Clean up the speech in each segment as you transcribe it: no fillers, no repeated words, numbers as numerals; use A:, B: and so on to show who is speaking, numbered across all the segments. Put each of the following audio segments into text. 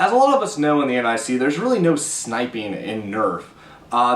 A: As a lot of us know in the NIC, there's really no sniping in Nerf.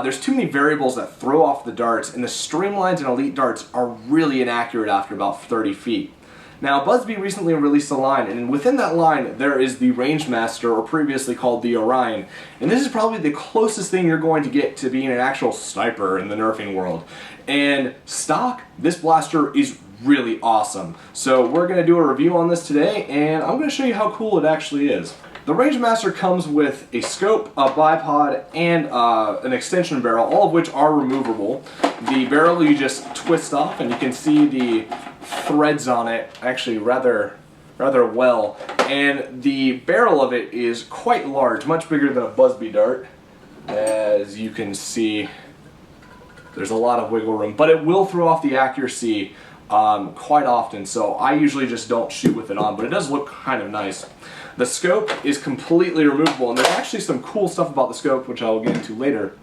A: There's too many variables that throw off the darts, and the streamlines in elite darts are really inaccurate after about 30 feet. Now, Buzzbee recently released a line, and within that line there is the Rangemaster, or previously called the Orion, and this is probably the closest thing you're going to get to being an actual sniper in the nerfing world. And stock, this blaster is really awesome. So we're going to do a review on this today, and I'm going to show you how cool it actually is. The Rangemaster comes with a scope, a bipod, and an extension barrel, all of which are removable. The barrel you just twist off, and you can see the threads on it actually rather well. And the barrel of it is quite large, much bigger than a Buzzbee dart. As you can see, there's a lot of wiggle room, but it will throw off the accuracy quite often, so I usually just don't shoot with it on, but it does look kind of nice. The scope is completely removable, and there's actually some cool stuff about the scope, which I will get into later.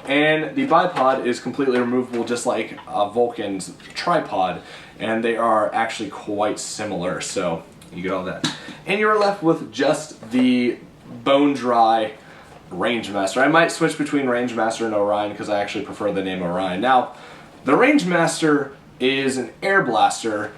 A: And the bipod is completely removable, just like Vulcan's tripod, and they are actually quite similar, so you get all that. And you're left with just the bone-dry Rangemaster. I might switch between Rangemaster and Orion because I actually prefer the name Orion. Now, the Rangemaster is an air blaster,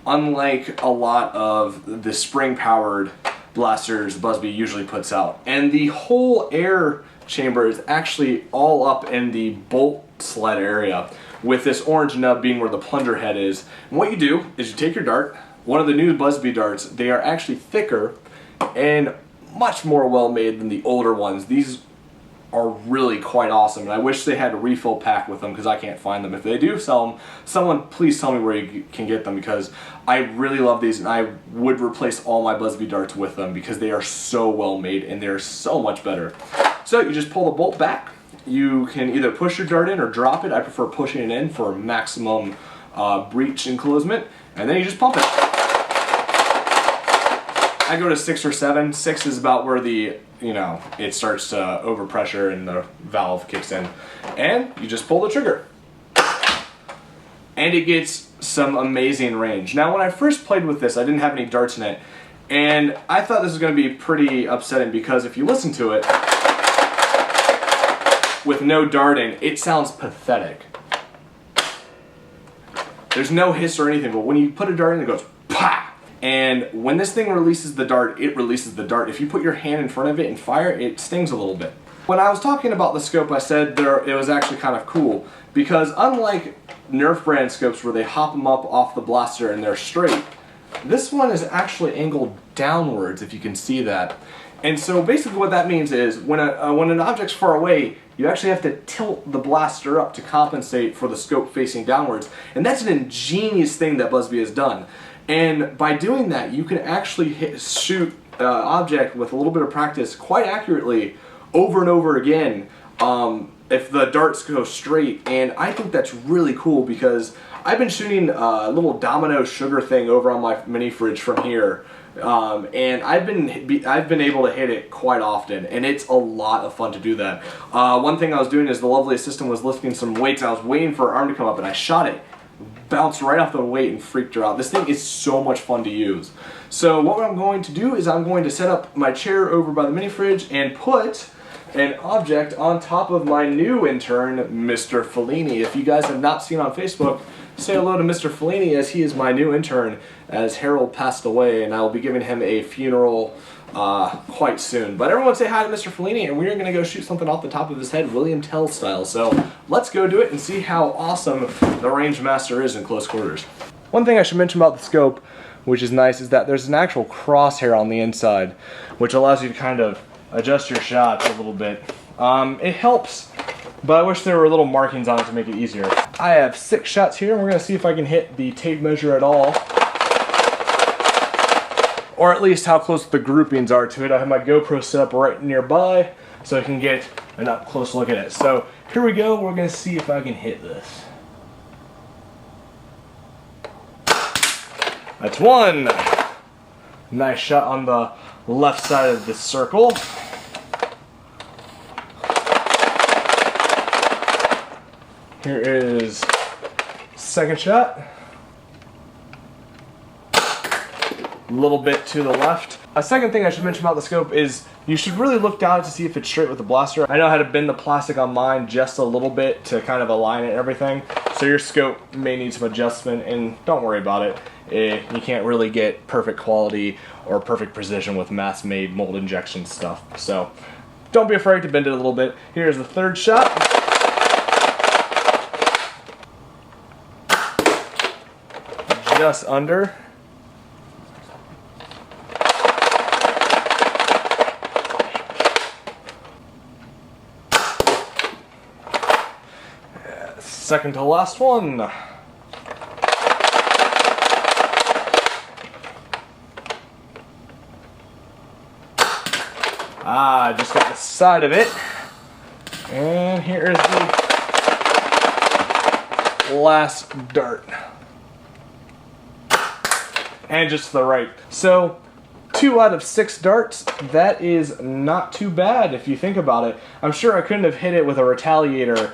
A: unlike a lot of the spring-powered blasters Buzzbee usually puts out. And the whole air chamber is actually all up in the bolt sled area, with this orange nub being where the plunger head is. And what you do is you take your dart, one of the new Buzzbee darts, they are actually thicker and much more well made than the older ones. These are really quite awesome, and I wish they had a refill pack with them because I can't find them. If they do sell them, someone please tell me where you can get them, because I really love these and I would replace all my Buzzbee darts with them because they are so well made and they're so much better. So you just pull the bolt back. You can either push your dart in or drop it. I prefer pushing it in for maximum breech enclosement, and then you just pump it. I go to 6 or 7. 6 is about where the, it starts to overpressure and the valve kicks in. And you just pull the trigger. And it gets some amazing range. Now, when I first played with this, I didn't have any darts in it. And I thought this was going to be pretty upsetting because if you listen to it with no dart in, it sounds pathetic. There's no hiss or anything, but when you put a dart in, it goes PAH! And when this thing releases the dart, it releases the dart. If you put your hand in front of it and fire, it stings a little bit. When I was talking about the scope, I said it was actually kind of cool, because unlike Nerf brand scopes where they hop them up off the blaster and they're straight, this one is actually angled downwards, if you can see that. And so basically what that means is when an object's far away, you actually have to tilt the blaster up to compensate for the scope facing downwards. And that's an ingenious thing that Buzzbee has done. And by doing that, you can actually shoot an object with a little bit of practice quite accurately over and over again if the darts go straight. And I think that's really cool because I've been shooting a little domino sugar thing over on my mini fridge from here. And I've been able to hit it quite often, and it's a lot of fun to do that. One thing I was doing is the lovely assistant was lifting some weights, and I was waiting for her arm to come up, and I shot it. Bounced right off the weight and freaked her out. This thing is so much fun to use. So what I'm going to do is I'm going to set up my chair over by the mini fridge and put an object on top of my new intern, Mr. Fellini. If you guys have not seen on Facebook, say hello to Mr. Fellini, as he is my new intern, as Harold passed away, and I will be giving him a funeral quite soon. But everyone say hi to Mr. Fellini, and we're going to go shoot something off the top of his head, William Tell style. So let's go do it and see how awesome the Rangemaster is in close quarters. One thing I should mention about the scope, which is nice, is that there's an actual crosshair on the inside, which allows you to kind of adjust your shots a little bit. It helps, but I wish there were little markings on it to make it easier. I have 6 shots here, and we're going to see if I can hit the tape measure at all. Or at least how close the groupings are to it. I have my GoPro set up right nearby so I can get an up close look at it. So here we go, we're going to see if I can hit this. That's one! Nice shot on the left side of the circle. Here is second shot. A little bit to the left. A second thing I should mention about the scope is You should really look down to see if it's straight with the blaster. I know how to bend the plastic on mine just a little bit to kind of align it and everything. So your scope may need some adjustment, and don't worry about it. You can't really get perfect quality or perfect precision with mass-made mold injection stuff. So don't be afraid to bend it a little bit. Here's the third shot. Just under. Second to last one. Just got the side of it. And here is the last dart. And just to the right. So 2 out of 6 darts, that is not too bad if you think about it. I'm sure I couldn't have hit it with a retaliator.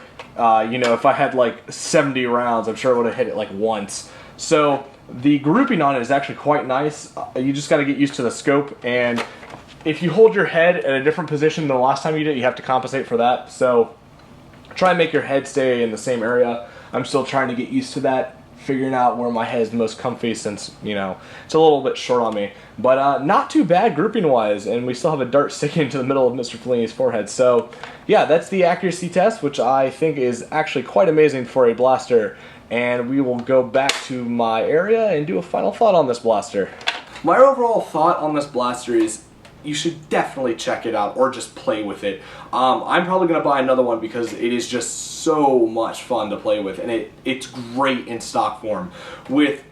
A: You know, if I had like 70 rounds, I'm sure I would have hit it like once. So the grouping on it is actually quite nice. You just got to get used to the scope, and if you hold your head at a different position than the last time you did, you have to compensate for that. So try and make your head stay in the same area. I'm still trying to get used to that, figuring out where my head is the most comfy since, you know, it's a little bit short on me. But not too bad grouping wise, and we still have a dart sticking into the middle of Mr. Fellini's forehead. So yeah, that's the accuracy test, which I think is actually quite amazing for a blaster. And we will go back to my area and do a final thought on this blaster. My overall thought on this blaster is you should definitely check it out or just play with it. I'm probably going to buy another one because it is just so much fun to play with, and it's great in stock form. With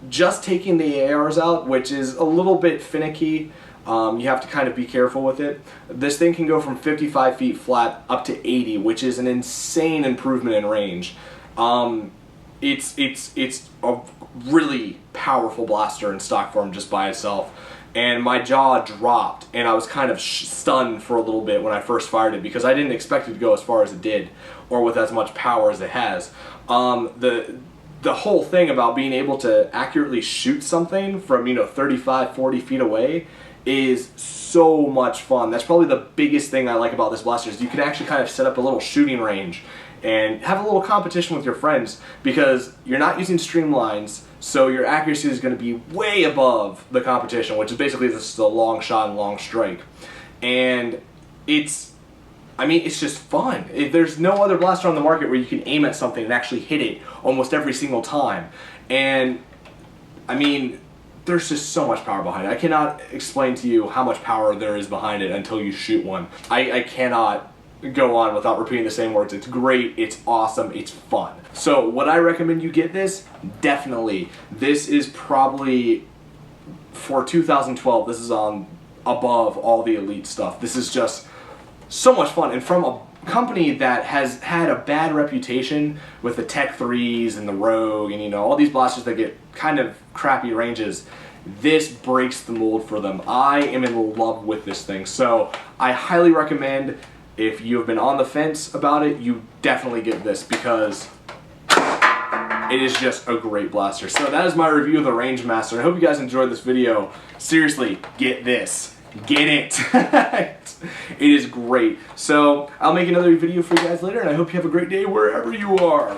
A: just taking the ARs out, which is a little bit finicky, you have to kind of be careful with it. This thing can go from 55 feet flat up to 80, which is an insane improvement in range. It's a really powerful blaster in stock form just by itself. And my jaw dropped, and I was kind of stunned for a little bit when I first fired it because I didn't expect it to go as far as it did, or with as much power as it has. The whole thing about being able to accurately shoot something from, you know, 35, 40 feet away is so much fun. That's probably the biggest thing I like about this blaster is you can actually kind of set up a little shooting range and have a little competition with your friends because you're not using streamlines, so your accuracy is going to be way above the competition, which is basically just a long shot and long strike. And it's just fun. There's no other blaster on the market where you can aim at something and actually hit it almost every single time. And I mean, there's just so much power behind it. I cannot explain to you how much power there is behind it until you shoot one. I cannot go on without repeating the same words. It's great, it's awesome, it's fun. So would I recommend you get this? Definitely. This is probably, for 2012, this is on above all the elite stuff. This is just so much fun, and from a company that has had a bad reputation with the Tech 3s and the Rogue and, you know, all these blasters that get kind of crappy ranges. This breaks the mold for them. I am in love with this thing, so I highly recommend. If you have been on the fence about it, you definitely get this because it is just a great blaster. So that is my review of the Range Master. I hope you guys enjoyed this video. Seriously, get this. Get it. It is great. So I'll make another video for you guys later, and I hope you have a great day wherever you are.